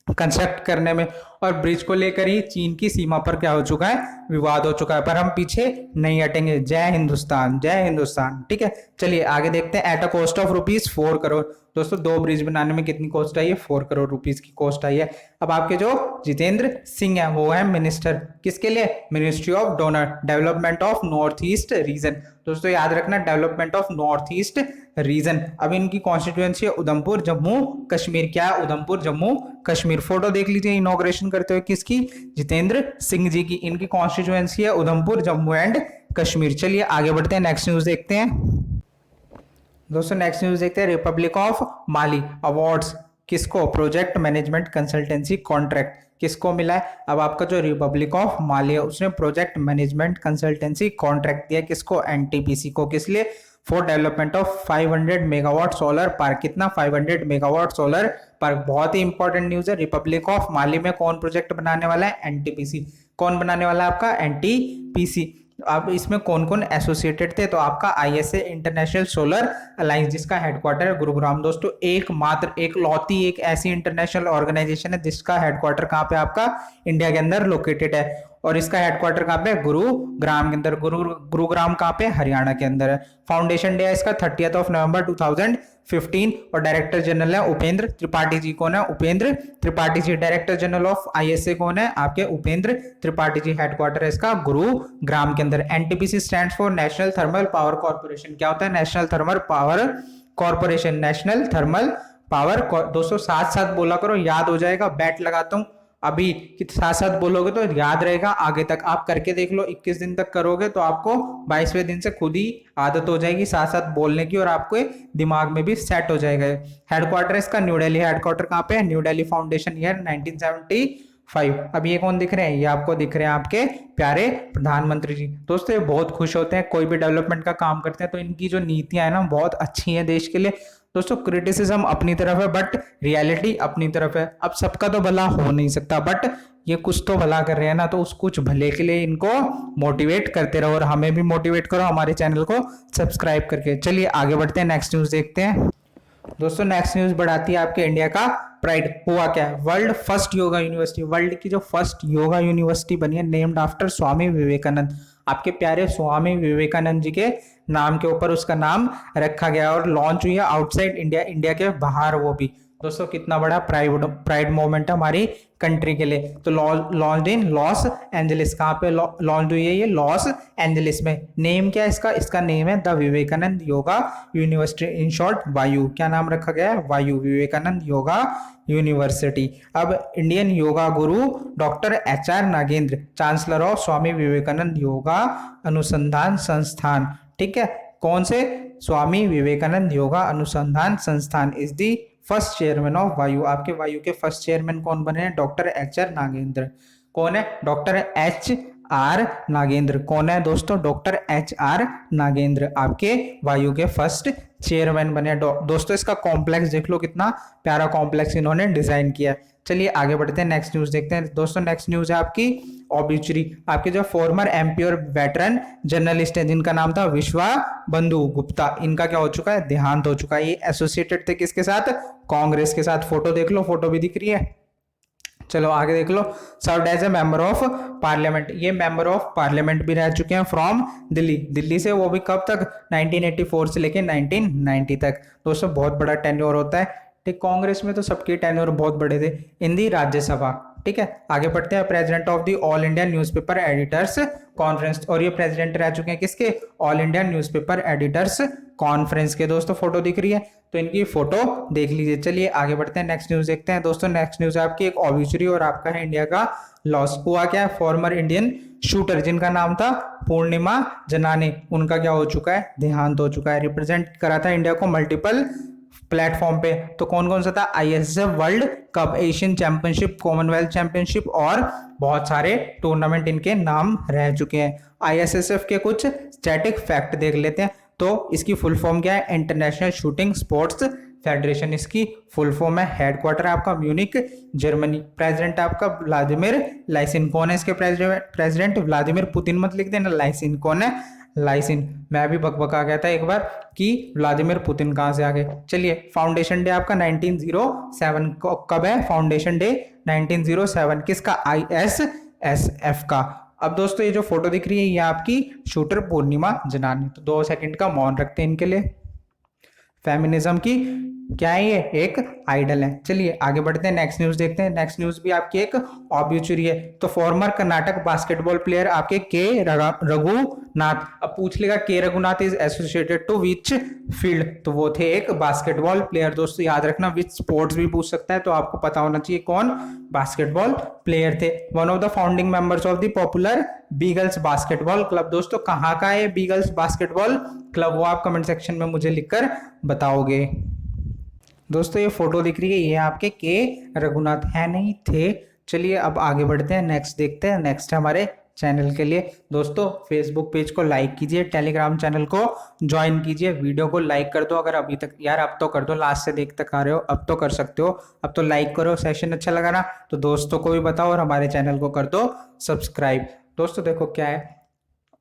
कंस्ट्रक्ट करने में, और ब्रिज को लेकर ही चीन की सीमा पर क्या हो चुका है, विवाद हो चुका है। पर हम पीछे नहीं हटेंगे। जय हिंदुस्तान, जय हिंदुस्तान, ठीक है। चलिए आगे देखते हैं। At a cost of ₹4 crore. दोस्तों 2 ब्रिज बनाने में कितनी कॉस्ट आई है, 4 करोड़ रुपीस की कॉस्ट आई है। अब आपके जो जितेंद्र सिंह है वो है मिनिस्टर, किसके लिए, ministry of donor development of north east region. दोस्तों याद रखना, development of north east region. अब इनकी कॉन्स्टिट्यूएंसी है उधमपुर जम्मू कश्मीर। क्या है, उधमपुर जम्मू कश्मीर। फोटो देख लीजिए इनॉग्रेशन करते हुए किसकी, जितेंद्र सिंह जी की। इनकी कॉन्स्टिट्यूएंसी है उधमपुर जम्मू एंड कश्मीर। चलिए आगे बढ़ते हैं, नेक्स्ट न्यूज देखते हैं। दोस्तों नेक्स्ट न्यूज देखते हैं। रिपब्लिक ऑफ माली अवार्ड्स किसको, प्रोजेक्ट मैनेजमेंट कंसल्टेंसी कॉन्ट्रैक्ट किसको मिला है। अब आपका जो रिपब्लिक ऑफ माली है उसने प्रोजेक्ट मैनेजमेंट कंसल्टेंसी कॉन्ट्रैक्ट दिया किसको, एनटीपीसी को। किस लिए, for development of 500 megawatt solar park. कितना, 500 मेगावाट सोलर पार्क। बहुत ही इंपॉर्टेंट न्यूज है। रिपब्लिक ऑफ माली में कौन प्रोजेक्ट बनाने वाला है, एनटीपीसी। कौन बनाने वाला है आपका, एनटीपीसी। अब इसमें कौन कौन एसोसिएटेड थे, तो आपका आईएसए इंटरनेशनल सोलर अलायंस जिसका हेडक्वार्टर है गुरुग्राम। दोस्तों एकमात्र एक लौती एक ऐसी इंटरनेशनल ऑर्गेनाइजेशन है जिसका हेडक्वार्टर कहाँ पे आपका इंडिया के अंदर लोकेटेड है, और इसका हेडक्वार्टर कहाँ पे, गुरुग्राम के अंदर। गुरुग्राम कहाँ पे, हरियाणा के अंदर है। फाउंडेशन डे है इसका 30 नवंबर 2015, और डायरेक्टर जनरल है उपेंद्र त्रिपाठी जी। कौन है, Upendra Tripathi ji. Director general of ISA कौन है, आपके उपेंद्र त्रिपाठी जी। हेडक्वार्टर है इसका गुरुग्राम के अंदर। NTPC stands for national thermal power corporation. क्या होता है, national thermal power corporation, national thermal power. दोस्तों साथ साथ बोला करो, याद हो जाएगा। बैट लगाता हूं अभी कि साथ साथ बोलोगे तो याद रहेगा आगे तक। आप करके देख लो, 21 दिन तक करोगे तो आपको 22वें दिन से खुद ही आदत हो जाएगी साथ साथ बोलने की, और आपको दिमाग में भी सेट हो जाएगा। हेडक्वार्टर इसका न्यू दिल्ली। हेडक्वार्टर कहाँ पे है, न्यू दिल्ली। Foundation year 1975। अब ये कौन दिख रहे हैं, ये आपको दिख रहे हैं आपके प्यारे प्रधानमंत्री जी। दोस्तों ये बहुत खुश होते हैं, कोई भी डेवलपमेंट का काम करते हैं तो इनकी जो नीतियां है ना बहुत अच्छी हैं देश के लिए। दोस्तों क्रिटिसिज्म अपनी तरफ है बट रियलिटी अपनी तरफ है। अब सबका तो भला हो नहीं सकता, बट ये कुछ तो भला कर रहे हैं ना, तो उस कुछ भले के लिए इनको मोटिवेट करते रहो, और हमें भी मोटिवेट करो हमारे चैनल को सब्सक्राइब करके। चलिए आगे बढ़ते हैं, नेक्स्ट न्यूज देखते हैं। दोस्तों नेक्स्ट न्यूज बढ़ाती है आपके इंडिया का प्राइड। हुआ क्या है, world first yoga university, world की जो फर्स्ट योगा यूनिवर्सिटी बनी है नेम्ड आफ्टर स्वामी विवेकानंद। आपके प्यारे स्वामी विवेकानंद जी के नाम के ऊपर उसका नाम रखा गया और लॉन्च हुई है आउटसाइड इंडिया, इंडिया के बाहर वो भी। दोस्तों कितना बड़ा प्राइड प्राइड मोमेंट है हमारी कंट्री के लिए। तो लॉन्च इन लॉस एंजलिस, कहाँ पे लॉन्च हुई है ये, लॉस एंजलिस में। नेम क्या है इसका, इसका नेम है the Vivekananda yoga university, in short Vayu. क्या नाम रखा गया है, वायु, विवेकानंद योगा यूनिवर्सिटी। अब Indian yoga guru doctor HR Nagendra, chancellor of Swami Vivekananda yoga Anusandhan Sansthan, ठीक है, कौन से, स्वामी विवेकानंद योगा अनुसंधान संस्थान is the first chairman of वायु। आपके वायु के फर्स्ट चेयरमैन कौन बने हैं, डॉक्टर HR नागेंद्र। कौन है, डॉक्टर HR नागेंद्र। कौन है दोस्तों, डॉक्टर HR नागेंद्र आपके वायु के फर्स्ट चेयरमैन बने। दोस्तों इसका कॉम्प्लेक्स देख लो, कितना प्यारा कॉम्प्लेक्स इन्होंने डिजाइन किया। चलिए आगे बढ़ते हैं, नेक्स्ट न्यूज देखते हैं। दोस्तों नेक्स्ट न्यूज है आपकी ऑब्ituary। आपके जो फॉर्मर MP और वेटरन जर्नलिस्ट है जिनका नाम था विश्वा बंधु गुप्ता, इनका क्या हो चुका है, देहांत हो चुका है। ये एसोसिएटेड थे किसके साथ, कांग्रेस के साथ। फोटो देख लो, फोटो भी दिख रही है। चलो आगे देख लो, served as a member of parliament, ये मेंबर ऑफ पार्लियामेंट भी रह चुके हैं फ्रॉम दिल्ली। दिल्ली से वो भी कब तक, 1984 से लेके 1990 तक। दोस्तों बहुत बड़ा टेन्योर होता है, ठीक। कांग्रेस में तो सबके टेन्योर बहुत बड़े थे। इन दी राज्यसभा, ठीक है। आगे बढ़ते हैं, president of the all India newspaper editors conference, और ये प्रेसिडेंट रह चुके हैं किसके, all India newspaper editors conference के। दोस्तों फोटो दिख रही है, तो इनकी फोटो देख लीजिए। चलिए आगे बढ़ते हैं, नेक्स्ट न्यूज देखते हैं। दोस्तों नेक्स्ट न्यूज आपकी एक ऑब्ituary और आपका है इंडिया का लॉस। हुआ क्या है, फॉर्मर इंडियन शूटर जिनका नाम था पूर्णिमा जनाने, उनका क्या हो चुका है, देहांत हो चुका है। रिप्रेजेंट करा था इंडिया को मल्टीपल प्लेटफॉर्म पे, तो कौन कौन सा था, ISSF world cup, Asian championship, Commonwealth championship और बहुत सारे टूर्नामेंट इनके नाम रह चुके हैं। ISSF के कुछ स्टैटिक फैक्ट देख लेते हैं। तो इसकी फुल फॉर्म क्या है, इंटरनेशनल शूटिंग स्पोर्ट्स फेडरेशन इसकी फुल फॉर्म है। हेडक्वार्टर आपका म्यूनिक जर्मनी। प्रेसिडेंट आपका व्लादिमीर लाइसिन। कौन है इसके प्रेसिडेंट, व्लादिमीर पुतिन मत लिख देना, लाइसिन कौन है, लाइसिन। मैं भी बकबका गया था एक बार कि व्लादिमीर पुतिन कहाँ से आ गए। चलिए फाउंडेशन डे आपका 1907 कब है, फाउंडेशन डे 1907 किसका, ISSF का। अब दोस्तों ये जो फोटो दिख रही है ये आपकी शूटर पूर्णिमा जनानी। तो 2 सेकंड का मौन रखते हैं इनके लिए। फेमिनिज्म की क्या है, ये एक आइडल है। चलिए आगे बढ़ते हैं, नेक्स्ट न्यूज देखते हैं। नेक्स्ट न्यूज भी आपकी एक ऑब्ituary है। तो फॉर्मर कर्नाटक बास्केटबॉल प्लेयर आपके के रघुनाथ। अब पूछ लेगा के Raghunath is associated to which field, तो वो थे एक बास्केटबॉल प्लेयर। दोस्तों याद रखना, विच स्पोर्ट्स भी पूछ सकता है, तो आपको पता होना चाहिए कौन बास्केटबॉल प्लेयर थे। One of the founding members of the popular beagles basketball club. दोस्तों कहाँ का है बीगल्स बास्केटबॉल क्लब, वो आप कमेंट सेक्शन में मुझे लिखकर बताओगे। दोस्तों ये फोटो दिख रही है ये आपके के रघुनाथ है, नहीं थे। चलिए अब आगे बढ़ते हैं, नेक्स्ट देखते हैं। नेक्स्ट है हमारे चैनल के लिए। दोस्तों फेसबुक पेज को लाइक कीजिए, टेलीग्राम चैनल को ज्वाइन कीजिए, वीडियो को लाइक कर दो अगर अभी तक, यार अब तो कर दो, लास्ट से देख तक आ रहे हो, अब तो कर सकते हो, अब तो लाइक करो। सेशन अच्छा लगा ना तो दोस्तों को भी बताओ और हमारे चैनल को कर दो सब्सक्राइब। दोस्तों देखो क्या है,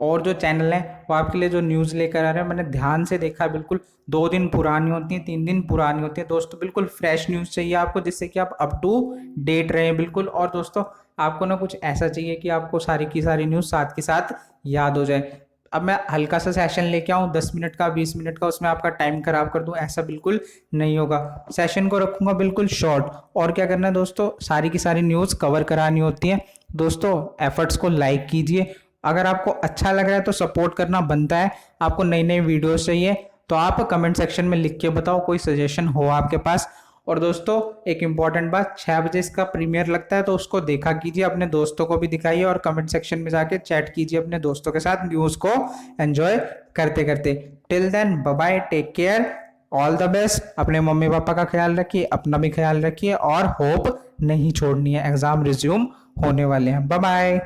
और जो चैनल है वो आपके लिए जो न्यूज़ लेकर आ रहे हैं, मैंने ध्यान से देखा, बिल्कुल 2 दिन पुरानी होती है, 3 दिन पुरानी होती है। दोस्तों बिल्कुल फ्रेश न्यूज़ चाहिए आपको, जिससे कि आप अप टू डेट रहें बिल्कुल। और दोस्तों आपको ना कुछ ऐसा चाहिए कि आपको सारी की सारी न्यूज़ साथ के साथ याद हो जाए। अब मैं हल्का सा सेशन लेके आऊँ 10 मिनट का 20 मिनट का, उसमें आपका टाइम खराब कर दूँ, ऐसा बिल्कुल नहीं होगा। सेशन को रखूँगा बिल्कुल शॉर्ट। और क्या करना है दोस्तों, सारी की सारी न्यूज़ कवर करानी होती है। दोस्तों एफर्ट्स को लाइक कीजिए, अगर आपको अच्छा लग रहा है तो सपोर्ट करना बनता है। आपको नई नई वीडियोस चाहिए तो आप कमेंट सेक्शन में लिख के बताओ, कोई सजेशन हो आपके पास। और दोस्तों एक इम्पॉर्टेंट बात, 6 बजे इसका प्रीमियर लगता है, तो उसको देखा कीजिए, अपने दोस्तों को भी दिखाइए और कमेंट सेक्शन में जाके चैट कीजिए अपने दोस्तों के साथ, न्यूज़ को एंजॉय करते करते। Till then bye bye, take care, all the best. अपने मम्मी पापा का ख्याल रखिए, अपना भी ख्याल रखिए, और होप नहीं छोड़नी है, एग्जाम रिज्यूम होने वाले हैं। Bye bye.